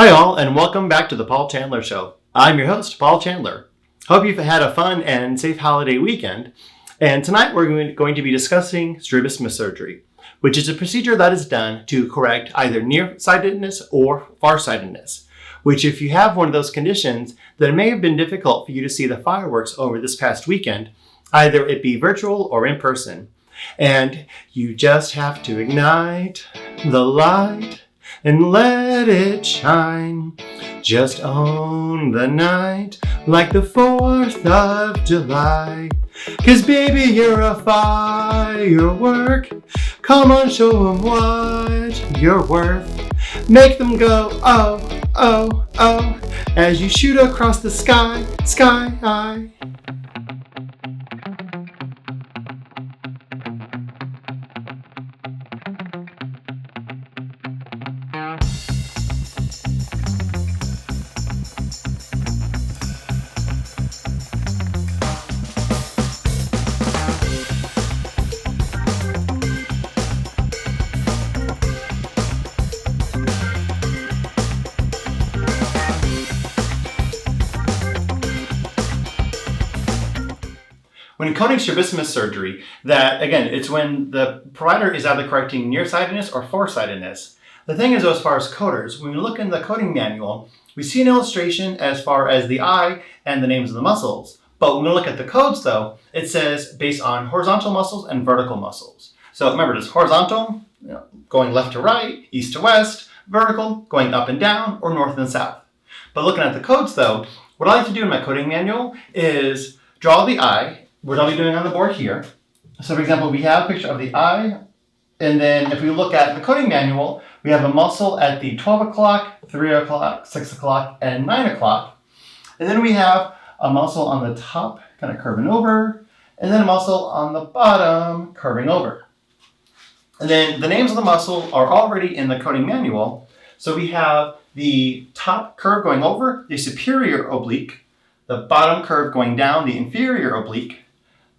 Hi all, and welcome back to the Paul Chandler Show. I'm your host, Paul Chandler. Hope you've had a fun and safe holiday weekend. And tonight we're going to be discussing strabismus surgery, which is a procedure that is done to correct either nearsightedness or farsightedness, which if you have one of those conditions, then it may have been difficult for you to see the fireworks over this past weekend, either it be virtual or in person. And you just have to ignite the light and let it shine. Just own the night like the 4th of July. 'Cause baby, you're a firework. Come on, show 'em what you're worth. Make them go, oh, oh, oh, as you shoot across the sky. When coding strabismus surgery, that again, it's when the provider is either correcting nearsightedness or farsightedness. The thing is, as far as coders, when we look in the coding manual, we see an illustration as far as the eye and the names of the muscles. But when we look at the codes though, it says based on horizontal muscles and vertical muscles. So remember, it's horizontal, going left to right, east to west, vertical, going up and down, or north and south. But looking at the codes though, what I like to do in my coding manual is draw the eye, which I'll be doing on the board here. So for example, we have a picture of the eye, and then if we look at the coding manual, we have a muscle at the 12 o'clock, 3 o'clock, 6 o'clock, and 9 o'clock. And then we have a muscle on the top, kind of curving over, and then a muscle on the bottom, curving over. And then the names of the muscle are already in the coding manual. So we have the top curve going over, the superior oblique, the bottom curve going down, the inferior oblique,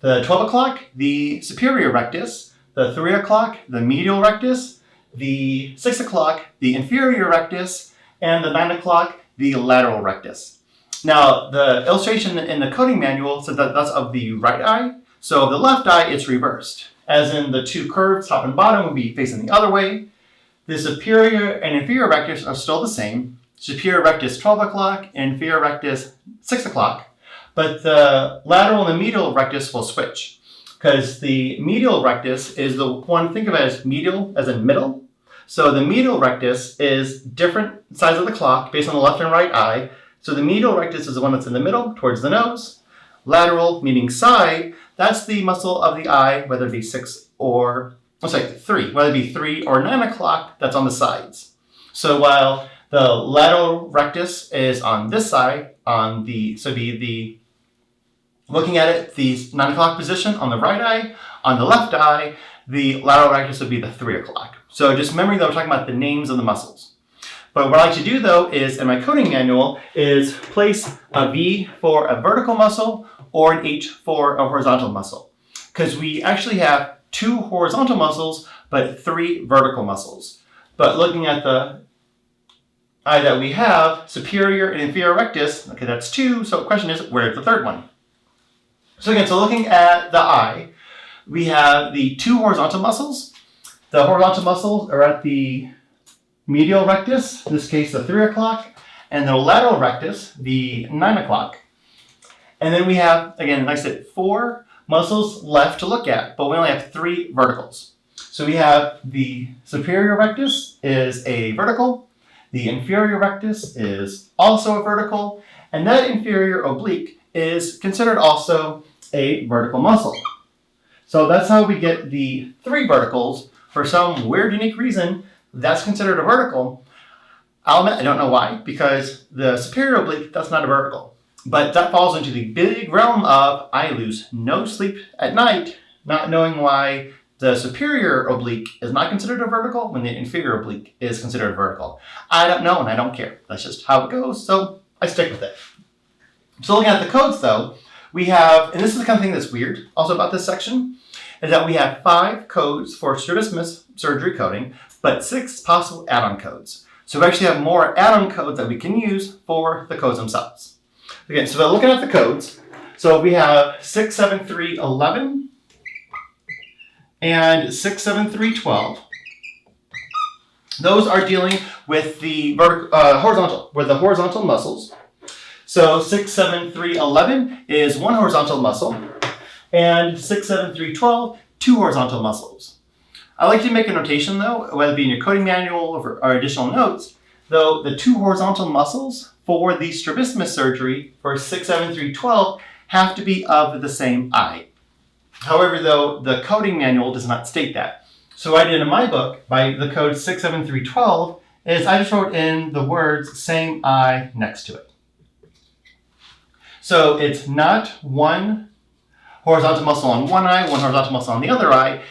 the 12 o'clock, the superior rectus, the 3 o'clock, the medial rectus, the 6 o'clock, the inferior rectus, and the 9 o'clock, the lateral rectus. Now, the illustration in the coding manual says that that's of the right eye. So the left eye, it's reversed. As in the two curves, top and bottom, would be facing the other way. The superior and inferior rectus are still the same. Superior rectus 12 o'clock, inferior rectus 6 o'clock. But the lateral and the medial rectus will switch, because the medial rectus is the one, think of it as medial as in middle. So the medial rectus is different sides of the clock based on the left and right eye. So the medial rectus is the one that's in the middle towards the nose. Lateral, meaning side, that's the muscle of the eye, whether it be 3, whether it be 3 or 9 o'clock, that's on the sides. So while the lateral rectus is on this side, looking at it, the 9 o'clock position on the right eye. On the left eye, the lateral rectus would be the 3 o'clock. So just remembering that we're talking about the names of the muscles. But what I like to do though is, in my coding manual, is place a V for a vertical muscle or an H for a horizontal muscle. Because we actually have 2 horizontal muscles, but 3 vertical muscles. But looking at the eye that we have, superior and inferior rectus, okay, that's 2. So the question is, where's the third one? So again, so looking at the eye, we have the 2 horizontal muscles. The horizontal muscles are at the medial rectus, in this case the 3 o'clock, and the lateral rectus, the 9 o'clock. And then we have, again, like I said, 4 muscles left to look at, but we only have 3 verticals. So we have the superior rectus is a vertical, the inferior rectus is also a vertical, and that inferior oblique is considered also a vertical muscle. So that's how we get the 3 verticals. For some weird, unique reason, that's considered a vertical. I'll admit, I don't know why, because the superior oblique, that's not a vertical. But that falls into the big realm of I lose no sleep at night, not knowing why the superior oblique is not considered a vertical when the inferior oblique is considered vertical. I don't know and I don't care. That's just how it goes, so I stick with it. So looking at the codes though, we have, and this is the kind of thing that's weird also about this section, is that we have 5 codes for strabismus surgery coding, but 6 possible add-on codes. So we actually have more add-on codes that we can use for the codes themselves. Again, so looking at the codes, so we have 67311 and 67312. Those are dealing with the horizontal muscles. So 67311 is one horizontal muscle, and 67312, two horizontal muscles. I like to make a notation though, whether it be in your coding manual or additional notes, though the two horizontal muscles for the strabismus surgery for 67312 have to be of the same eye. However, though, the coding manual does not state that. So what I did in my book, by the code 67312, is I just wrote in the words same eye next to it. So it's not one horizontal muscle on one eye, one horizontal muscle on the other eye.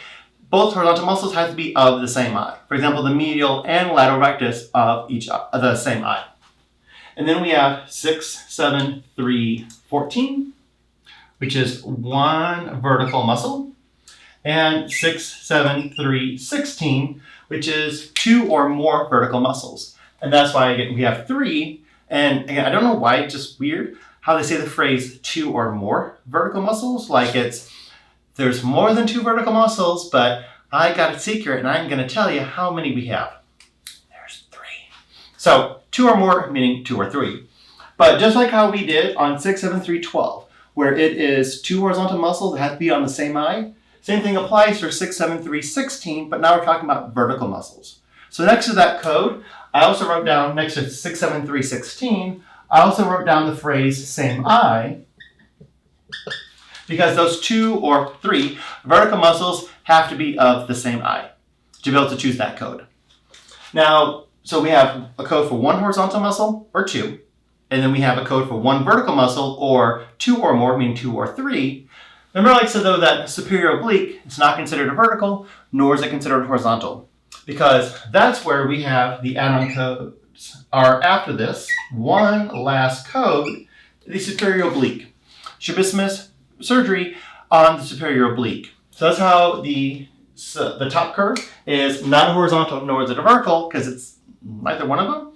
Both horizontal muscles have to be of the same eye. For example, the medial and lateral rectus of each the same eye. And then we have 67314, which is one vertical muscle, and 67316, which is two or more vertical muscles. And that's why again, we have three. And again, I don't know why, it's just weird how they say the phrase two or more vertical muscles, like there's more than two vertical muscles, but I got a secret and I'm going to tell you how many we have. There's three. So two or more meaning two or three. But just like how we did on 67312, where it is two horizontal muscles that have to be on the same eye, same thing applies for 67316, but now we're talking about vertical muscles. So next to that code, I also wrote down, next to 67316, I also wrote down the phrase same eye, because those two or three vertical muscles have to be of the same eye to be able to choose that code. Now, so we have a code for one horizontal muscle or two, and then we have a code for one vertical muscle or two or more, meaning two or three. Remember, like I said though, that superior oblique is not considered a vertical, nor is it considered horizontal, because that's where we have the add-on codes are after this. One last code, the superior oblique. Strabismus surgery on the superior oblique. So that's how the top curve is not horizontal nor is it a vertical, because it's neither one of them.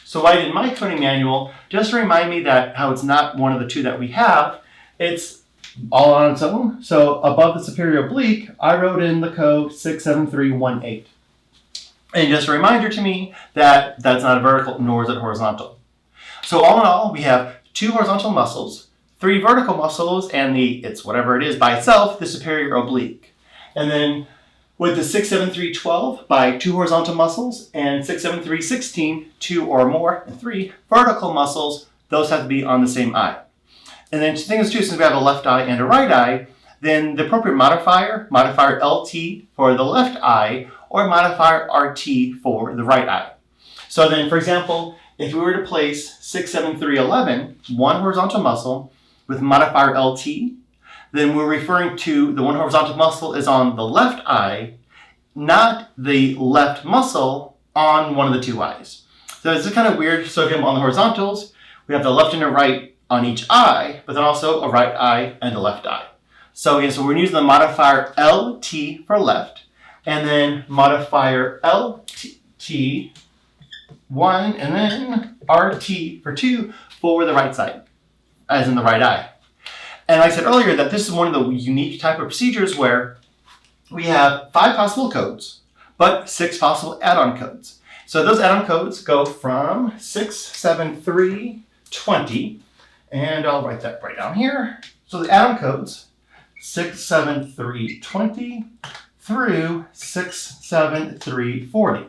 So I did in my coding manual, just to remind me that how it's not one of the two that we have, it's all on its own. So above the superior oblique, I wrote in the code 67318. And just a reminder to me that that's not a vertical nor is it horizontal. So all in all, we have two horizontal muscles, three vertical muscles, and it's whatever it is by itself, the superior oblique. And then with the 67312 by two horizontal muscles and 67316, two or more, and three vertical muscles, those have to be on the same eye. And then the thing is too, since we have a left eye and a right eye, then the appropriate modifier LT for the left eye, or modifier RT for the right eye. So then, for example, if we were to place 67311, one horizontal muscle, with modifier LT, then we're referring to the one horizontal muscle is on the left eye, not the left muscle on one of the two eyes. So it's kind of weird. So again, on the horizontals, we have the left and the right on each eye, but then also a right eye and a left eye. So again, so we're using the modifier LT for left, and then modifier LT1, and then RT for 2 for the right side, as in the right eye. And like I said earlier, that this is one of the unique type of procedures where we have 5 possible codes, but 6 possible add-on codes. So those add-on codes go from 67320, and I'll write that right down here. So the add-on codes, 67320 through 67340.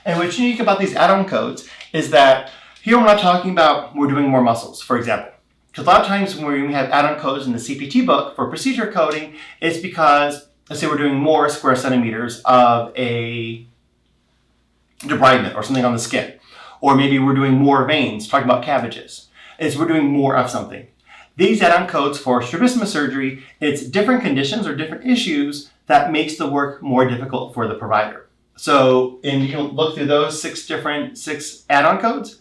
And what's unique about these add-on codes is that here we're not talking about we're doing more muscles, for example. Because a lot of times when we have add-on codes in the CPT book for procedure coding, it's because, let's say we're doing more square centimeters of a debridement or something on the skin. Or maybe we're doing more veins, talking about cabbages. It's we're doing more of something. These add-on codes for strabismus surgery, it's different conditions or different issues that makes the work more difficult for the provider. So, and you can look through those 6 add-on codes.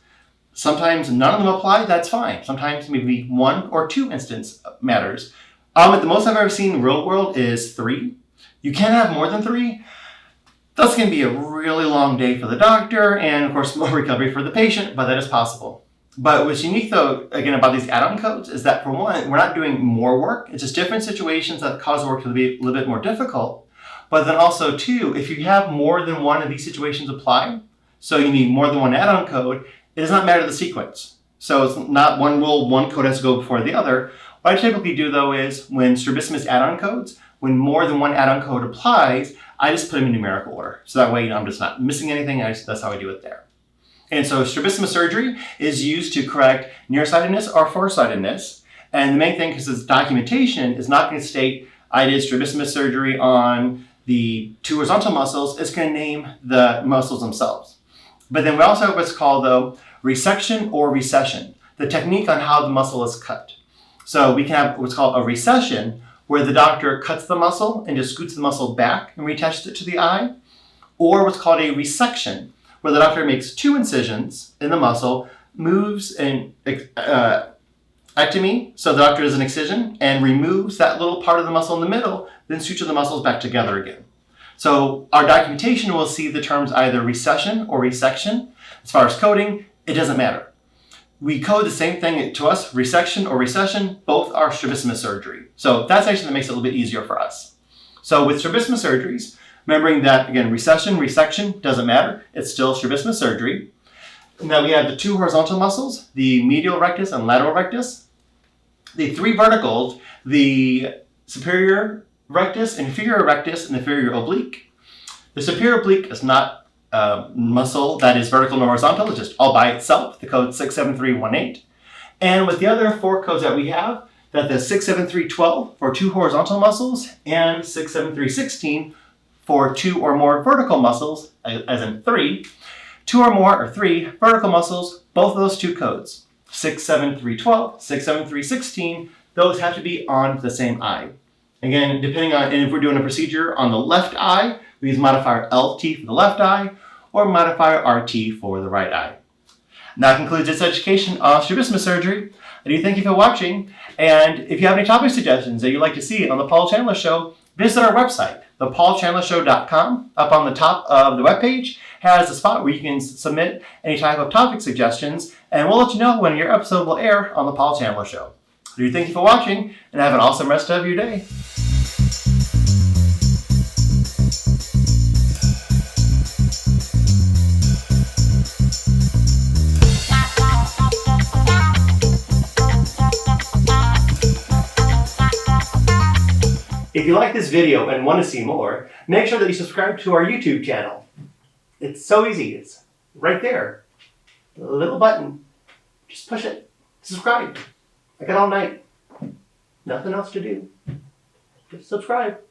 Sometimes none of them apply, that's fine. Sometimes maybe 1 or 2 instance matters. The most I've ever seen in the real world is 3. You can have more than 3. That's going to be a really long day for the doctor and, of course, more recovery for the patient, but that is possible. But what's unique, though, again, about these add-on codes is that, for one, we're not doing more work. It's just different situations that cause work to be a little bit more difficult. But then also, too, if you have more than one of these situations apply, so you need more than one add-on code, it does not matter the sequence. So it's not one rule, one code has to go before the other. What I typically do, though, is when Strabismus add-on codes, when more than one add-on code applies, I just put them in numerical order. So that way, I'm just not missing anything. That's how I do it there. And so strabismus surgery is used to correct nearsightedness or farsightedness. And the main thing, because this documentation is not going to state, I did strabismus surgery on the two horizontal muscles. It's going to name the muscles themselves. But then we also have what's called, though, resection or recession, the technique on how the muscle is cut. So we can have what's called a recession, where the doctor cuts the muscle and just scoots the muscle back and reattaches it to the eye, or what's called a resection, where the doctor makes two incisions in the muscle, moves an ectomy, so the doctor does an excision, and removes that little part of the muscle in the middle, then sutures the muscles back together again. So our documentation will see the terms either recession or resection. As far as coding, it doesn't matter. We code the same thing to us, resection or recession, both are strabismus surgery. So that's actually what makes it a little bit easier for us. So with strabismus surgeries, remembering that, again, recession, resection, doesn't matter. It's still strabismus surgery. Now we have the two horizontal muscles, the medial rectus and lateral rectus. The three verticals, the superior rectus, inferior rectus, and inferior oblique. The superior oblique is not muscle that is vertical and horizontal. It's just all by itself. The code 67318. And with the other four codes that we have, that the 67312 for two horizontal muscles and 67316 for two or more vertical muscles, as in three, two or more or three vertical muscles, both of those two codes, 67312, 67316, those have to be on the same eye. Again, depending on, and if we're doing a procedure on the left eye, we use modifier LT for the left eye, or modifier RT for the right eye. And that concludes this education on strabismus surgery. I do thank you for watching, and if you have any topic suggestions that you'd like to see on the Paul Chandler Show, visit our website, thepaulchandlershow.com. Up on the top of the webpage has a spot where you can submit any type of topic suggestions, and we'll let you know when your episode will air on the Paul Chandler Show. I do thank you for watching, and have an awesome rest of your day. If you like this video and want to see more, make sure that you subscribe to our YouTube channel. It's so easy. It's right there. A little button. Just push it. Subscribe. I got all night. Nothing else to do. Just subscribe.